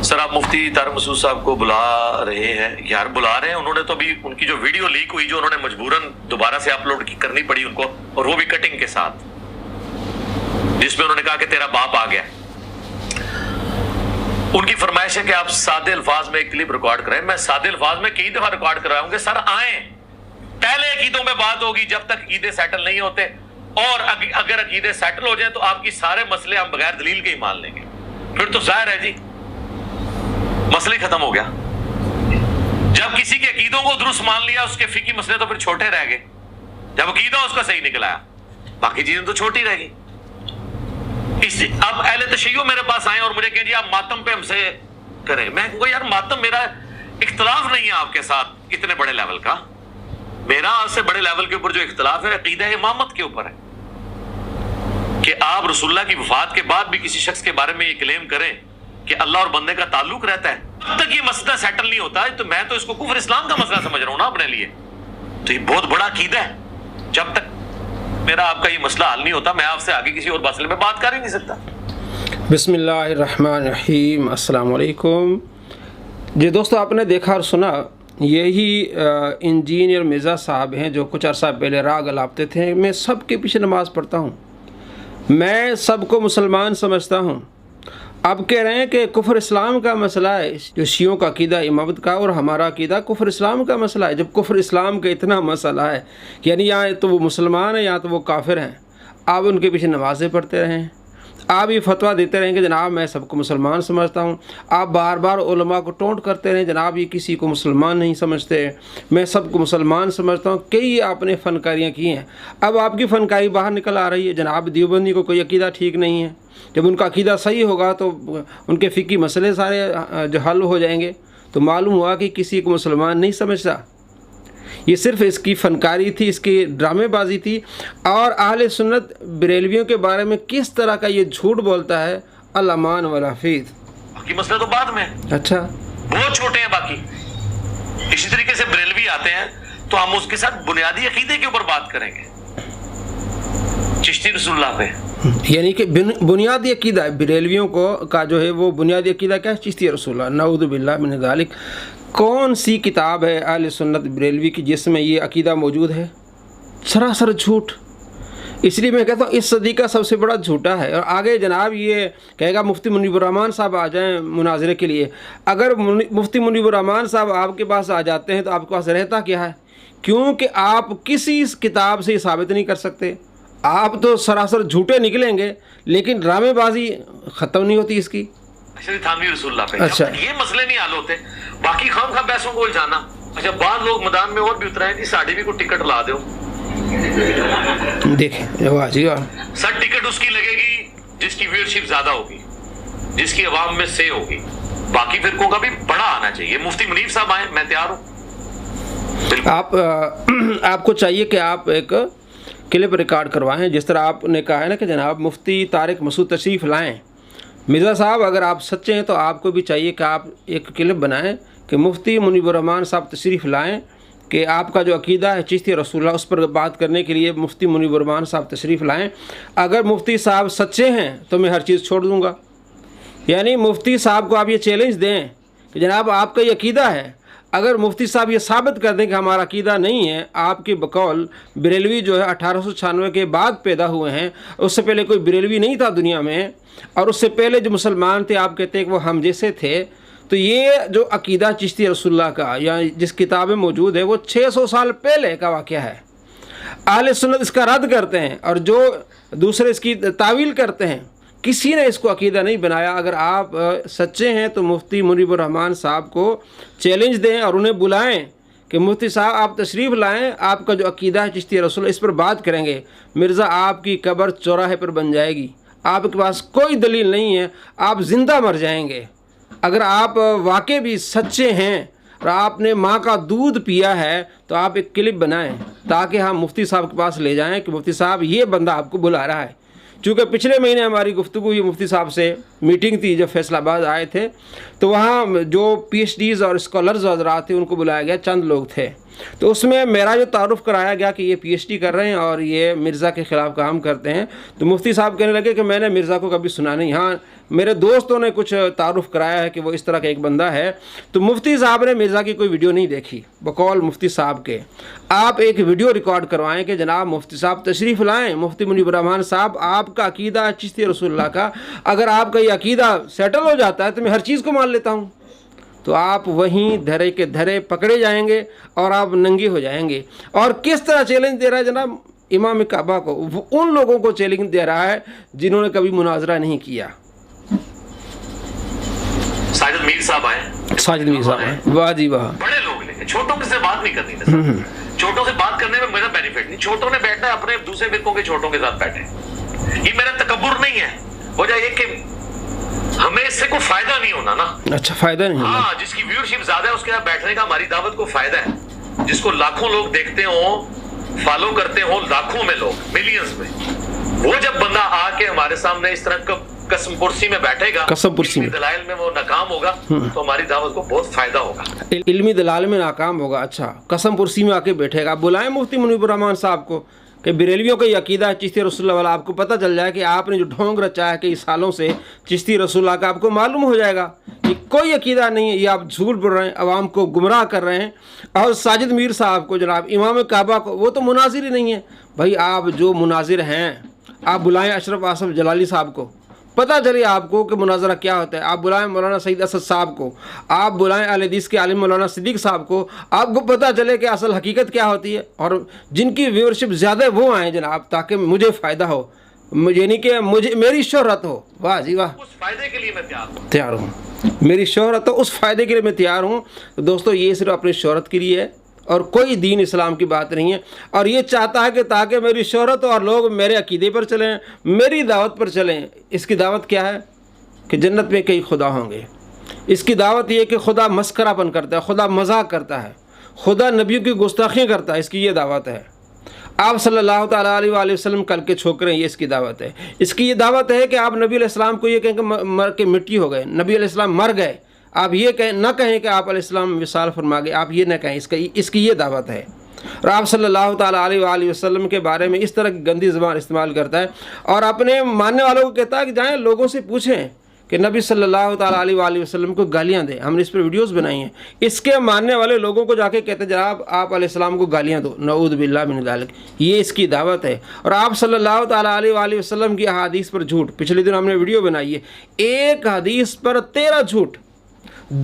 سر آپ مفتی طارق مسعود صاحب کو بلا رہے ہیں، یار بلا رہے ہیں، انہوں نے تو ابھی ان کی جو ویڈیو لیک ہوئی جو انہوں نے مجبوراً دوبارہ سے اپلوڈ کرنی پڑی ان کو، اور وہ بھی کٹنگ کے ساتھ، جس میں انہوں نے کہا کہ تیرا باپ آ گیا. ان کی فرمائش ہے کہ آپ سادے الفاظ میں ایک کلپ ریکارڈ کریں. میں سادے الفاظ میں کئی دفعہ ریکارڈ کراؤں گے. سر آئیں، پہلے عقیدوں میں بات ہوگی جب تک عقیدے سیٹل نہیں ہوتے، اور اگر عقیدے سیٹل ہو جائیں تو آپ کی سارے مسئلے ہم بغیر دلیل کے ہی مان لیں گے. پھر تو ظاہر ہے جی مسئلے ختم ہو گیا. جب کسی کے عقیدوں کو درست مان لیا، اس کے فقہی مسئلے تو پھر چھوٹے رہ گئے. جب عقیدہ اس کا صحیح نکل آیا، باقی چیزیں تو چھوٹی رہ گئی. اب اہل تشیع میرے پاس آئے اور مجھے کہیں جی آپ ماتم پہ ہم سے کریں. میں کہوں گا یار ماتم میرا اختلاف نہیں ہے آپ کے ساتھ اتنے بڑے لیول کا. میرا آپ سے بڑے لیول کے اوپر جو اختلاف ہے عقیدہ امامت کے اوپر ہے، کہ آپ رسول اللہ کی وفات کے بعد بھی کسی شخص کے بارے میں یہ کلیم کریں کہ اللہ اور بندے کا تعلق رہتا ہے. اب تک یہ مسئلہ سیٹل نہیں ہوتا ہے تو میں تو اس کو کفر اسلام کا مسئلہ سمجھ رہا ہوں نا اپنے لیے. تو یہ بہت بڑا عقیدہ ہے. جب تک میرا آپ کا یہ مسئلہ حل نہیں ہوتا، میں آپ سے آگے کسی اور مسئلے میں بات کر ہی نہیں سکتا. بسم اللہ الرحمن الرحیم. السلام علیکم. جی دوستو، آپ نے دیکھا اور سنا، یہی انجینئر مرزا صاحب ہیں جو کچھ عرصہ پہلے راگ الاپتے تھے. میں سب کے پیچھے نماز پڑھتا ہوں، میں سب کو مسلمان سمجھتا ہوں. اب کہہ رہے ہیں کہ کفر اسلام کا مسئلہ ہے، جو شیعوں کا عقیدہ امامت کا اور ہمارا عقیدہ کفر اسلام کا مسئلہ ہے. جب کفر اسلام کا اتنا مسئلہ ہے کہ یعنی یا تو وہ مسلمان ہیں یا تو وہ کافر ہیں، آپ ان کے پیچھے نمازیں پڑھتے رہیں، آپ یہ فتویٰ دیتے رہیں کہ جناب میں سب کو مسلمان سمجھتا ہوں. آپ بار بار علماء کو ٹونٹ کرتے رہیں جناب یہ کسی کو مسلمان نہیں سمجھتے، میں سب کو مسلمان سمجھتا ہوں. کئی آپ نے فنکاریاں کی ہیں. اب آپ کی فنکاری باہر نکل آ رہی ہے. جناب دیوبندی کو کوئی عقیدہ ٹھیک نہیں ہے. جب ان کا عقیدہ صحیح ہوگا تو ان کے فقہی مسئلے سارے جو حل ہو جائیں گے. تو معلوم ہوا کہ کسی کو مسلمان نہیں سمجھتا. یہ صرف اس کی فنکاری تھی، اس کی ڈرامے بازی تھی. اور اہل سنت بریلویوں کے بارے میں کس طرح کا یہ جھوٹ بولتا ہے، الامان والحفیظ. باقی مسئلے تو بعد میں اچھا بہت چھوٹے ہیں. باقی اسی طریقے سے بریلوی آتے ہیں تو ہم اس کے ساتھ بنیادی عقیدے کے اوپر بات کریں گے، چشتی رسول اللہ پہ. یعنی کہ بنیادی عقیدہ بریلویوں کو کا جو ہے وہ بنیادی عقیدہ کیا ہے؟ چشتی رسول اللہ. نعوذ باللہ من ذالک. کون سی کتاب ہے اہل سنت بریلوی کی جس میں یہ عقیدہ موجود ہے؟ سراسر جھوٹ. اس لیے میں کہتا ہوں اس صدی کا سب سے بڑا جھوٹا ہے. اور آگے جناب یہ کہے گا مفتی منیب الرحمان صاحب آ جائیں مناظرے کے لیے. اگر مفتی منیب الرحمان صاحب آپ کے پاس آ جاتے ہیں تو آپ کے پاس رہتا کیا ہے؟ کیونکہ آپ کسی ثابت نہیں ثابت نہیں کر سکتے. آپ تو سراسر جھوٹے نکلیں گے لیکن ڈرامے بازی ختم نہیں ہوتی اس کی. تھانوی رسول اللہ پہ اچھا یہ مسئلے نہیں حل ہوتے، باقی خام خام بحثوں کو الجھانا. اچھا بعض لوگ میدان میں اور بھی اترائیں کہ ساڑھی بھی کو ٹکٹ لا دو. دیکھیں واہ جی واہ. سر ٹکٹ اس کی لگے گی جس کی ویئرشپ زیادہ ہوگی، جس کی عوام میں سے ہوگی. باقی فرقوں کا بھی بڑا آنا چاہیے. مفتی منیب صاحب آئیں، میں تیار ہوں. آپ کو چاہیے کہ آپ ایک کلپ ریکارڈ کروائیں، جس طرح آپ نے کہا ہے نا کہ جناب مفتی طارق مسعود تشریف لائیں. مرزا صاحب اگر آپ سچے ہیں تو آپ کو بھی چاہیے کہ آپ ایک کلپ بنائیں کہ مفتی منیب الرحمان صاحب تشریف لائیں، کہ آپ کا جو عقیدہ ہے چشتی رسول اللہ اس پر بات کرنے کے لیے مفتی منیب الرحمان صاحب تشریف لائیں. اگر مفتی صاحب سچے ہیں تو میں ہر چیز چھوڑ دوں گا. یعنی مفتی صاحب کو آپ یہ چیلنج دیں کہ جناب آپ کا یہ عقیدہ ہے، اگر مفتی صاحب یہ ثابت کر دیں کہ ہمارا عقیدہ نہیں ہے، آپ کے بقول بریلوی جو ہے 1896 کے بعد پیدا ہوئے ہیں، اس سے پہلے کوئی بریلوی نہیں تھا دنیا میں، اور اس سے پہلے جو مسلمان تھے آپ کہتے ہیں کہ وہ ہم جیسے تھے. تو یہ جو عقیدہ چشتی رسول اللہ کا یا جس کتاب میں موجود ہے وہ 600 سال پہلے کا واقعہ ہے. اہل سنت اس کا رد کرتے ہیں اور جو دوسرے اس کی تعویل کرتے ہیں. کسی نے اس کو عقیدہ نہیں بنایا. اگر آپ سچے ہیں تو مفتی منیب الرحمان صاحب کو چیلنج دیں اور انہیں بلائیں کہ مفتی صاحب آپ تشریف لائیں، آپ کا جو عقیدہ ہے چشتی رسول اس پر بات کریں گے. مرزا آپ کی قبر چوراہے پر بن جائے گی. آپ کے پاس کوئی دلیل نہیں ہے، آپ زندہ مر جائیں گے. اگر آپ واقع بھی سچے ہیں اور آپ نے ماں کا دودھ پیا ہے تو آپ ایک کلپ بنائیں تاکہ ہم مفتی صاحب کے پاس لے جائیں کہ مفتی صاحب یہ بندہ آپ کو بلا رہا ہے. چونکہ پچھلے مہینے ہماری گفتگو ہوئی مفتی صاحب سے، میٹنگ تھی جب فیصل آباد آئے تھے، تو وہاں جو پی ایچ ڈیز اور اسکالرز حضرات تھے ان کو بلایا گیا، چند لوگ تھے. تو اس میں میرا جو تعارف کرایا گیا کہ یہ PhD کر رہے ہیں اور یہ مرزا کے خلاف کام کرتے ہیں، تو مفتی صاحب کہنے لگے کہ میں نے مرزا کو کبھی سنا نہیں، ہاں میرے دوستوں نے کچھ تعارف کرایا ہے کہ وہ اس طرح کا ایک بندہ ہے۔ تو مفتی صاحب نے مرزا کی کوئی ویڈیو نہیں دیکھی، بقول مفتی صاحب کے آپ ایک ویڈیو ریکارڈ کروائیں کہ جناب مفتی صاحب تشریف لائیں، مفتی منیب الرحمان صاحب آپ کا عقیدہ چشتی رسول اللہ کا، اگر آپ کا یہ عقیدہ سیٹل ہو جاتا ہے تو میں ہر چیز کو مان لیتا ہوں۔ تو آپ وہیں دھرے کے دھرے پکڑے جائیں گے اور آپ ننگے ہو جائیں گے۔ اور کس طرح چیلنج دے رہا ہے جناب امام کعبہ کو، وہ ان لوگوں کو چیلنج دے رہا ہے جنہوں نے کبھی مناظرہ نہیں کیا۔ ساجد میر صاحب آئے، ساجد میر صاحب ہیں، واہ جی واہ، بڑے لوگ لے چھوٹوں سے بات نہیں کرنی تھی، چھوٹوں سے بات کرنے میں میرا بینیفٹ نہیں، چھوٹوں نے بیٹھنا ہے اپنے دوسرے فرقوں کے چھوٹوں کے ساتھ بیٹھے، یہ میرا تکبر نہیں ہے، وجہ یہ کہ ہمیں اس سے کوئی فائدہ نہیں ہونا نا۔ اچھا فائدہ نہیں ہونا، ہاں جس کی ویورشپ زیادہ ہے اس کے یہاں بیٹھنے کا ہماری دعوت کو فائدہ ہے، جس کو لاکھوں لوگ دیکھتے ہوں فالو کرتے ہوں، لاکھوں میں لوگ ملینز میں، وہ جب بندہ آ کے ہمارے سامنے اس طرح قسم پرسی میں بیٹھے گا، قسم پرسی میں دلائل میں وہ ناکام ہوگا تو ہماری دعوت کو بہت فائدہ ہوگا، علمی دلائل میں ناکام ہوگا۔ اچھا قسم پرسی میں آ کے بیٹھے گا، بلائیں مفتی منیب الرحمان صاحب کو کہ بریلویوں کا یہ عقیدہ ہے چشتی رسول اللہ والا، آپ کو پتہ چل جائے کہ آپ نے جو ڈھونگ رچا ہے کئی سالوں سے چشتی رسول اللہ کا، آپ کو معلوم ہو جائے گا کہ کوئی عقیدہ نہیں ہے، یہ آپ جھوٹ بول رہے ہیں، عوام کو گمراہ کر رہے ہیں۔ اور ساجد میر صاحب کو جناب امام کعبہ کو، وہ تو مناظر ہی نہیں ہے بھائی، آپ جو مناظر ہیں آپ بلائیں اشرف آصف جلالی صاحب کو، پتہ چلیے آپ کو کہ مناظرہ کیا ہوتا ہے، آپ بلائیں مولانا سعید اسد صاحب کو، آپ بلائیں اہل حدیث کے عالم مولانا صدیق صاحب کو، آپ کو پتہ چلے کہ اصل حقیقت کیا ہوتی ہے، اور جن کی ویورشپ زیادہ وہ آئیں جناب، تاکہ مجھے فائدہ ہو، یعنی کہ مجھے میری شہرت ہو۔ واہ جی واہ، اس فائدے کے لیے میں تیار ہوں، میری شہرت ہو، اس فائدے کے لیے میں تیار ہوں۔ دوستو یہ صرف اپنی شہرت کے لیے ہے اور کوئی دین اسلام کی بات نہیں ہے، اور یہ چاہتا ہے کہ تاکہ میری شہرت ہو اور لوگ میرے عقیدے پر چلیں، میری دعوت پر چلیں۔ اس کی دعوت کیا ہے کہ جنت میں کئی خدا ہوں گے، اس کی دعوت یہ کہ خدا مسخرہ پن کرتا ہے، خدا مذاق کرتا ہے، خدا نبیوں کی گستاخیاں کرتا ہے، اس کی یہ دعوت ہے۔ آپ صلی اللہ تعالیٰ علیہ وآلہ وسلم کل کے چھوکرے ہیں، یہ اس کی دعوت ہے۔ اس کی یہ دعوت ہے کہ آپ نبی علیہ السلام کو یہ کہیں کہ مر کے مٹی ہو گئے، نبی علیہ السلام مر گئے، آپ یہ نہ کہیں کہ آپ علیہ السلام وصال فرما گئے، آپ یہ نہ کہیں، اس کی یہ دعوت ہے۔ اور آپ صلی اللہ تعالیٰ علیہ وآلہ وسلم کے بارے میں اس طرح کی گندی زبان استعمال کرتا ہے، اور اپنے ماننے والوں کو کہتا ہے کہ جائیں لوگوں سے پوچھیں کہ نبی صلی اللہ تعالیٰ علیہ وآلہ وسلم کو گالیاں دیں، ہم نے اس پر ویڈیوز بنائی ہیں، اس کے ماننے والے لوگوں کو جا کے کہتے ہیں جناب آپ علیہ السلام کو گالیاں دو، نعوذ باللہ من ذالک، یہ اس کی دعوت ہے۔ اور آپ صلی اللہ تعالیٰ علیہ وآلہ وسلم کی احادیث پر جھوٹ، پچھلے دن ہم نے ویڈیو بنائی ہے، ایک حدیث پر 13 جھوٹ،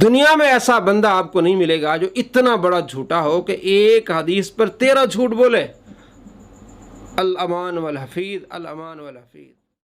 دنیا میں ایسا بندہ آپ کو نہیں ملے گا جو اتنا بڑا جھوٹا ہو کہ ایک حدیث پر 13 جھوٹ بولے۔ الامان والحفیظ، الامان والحفیظ۔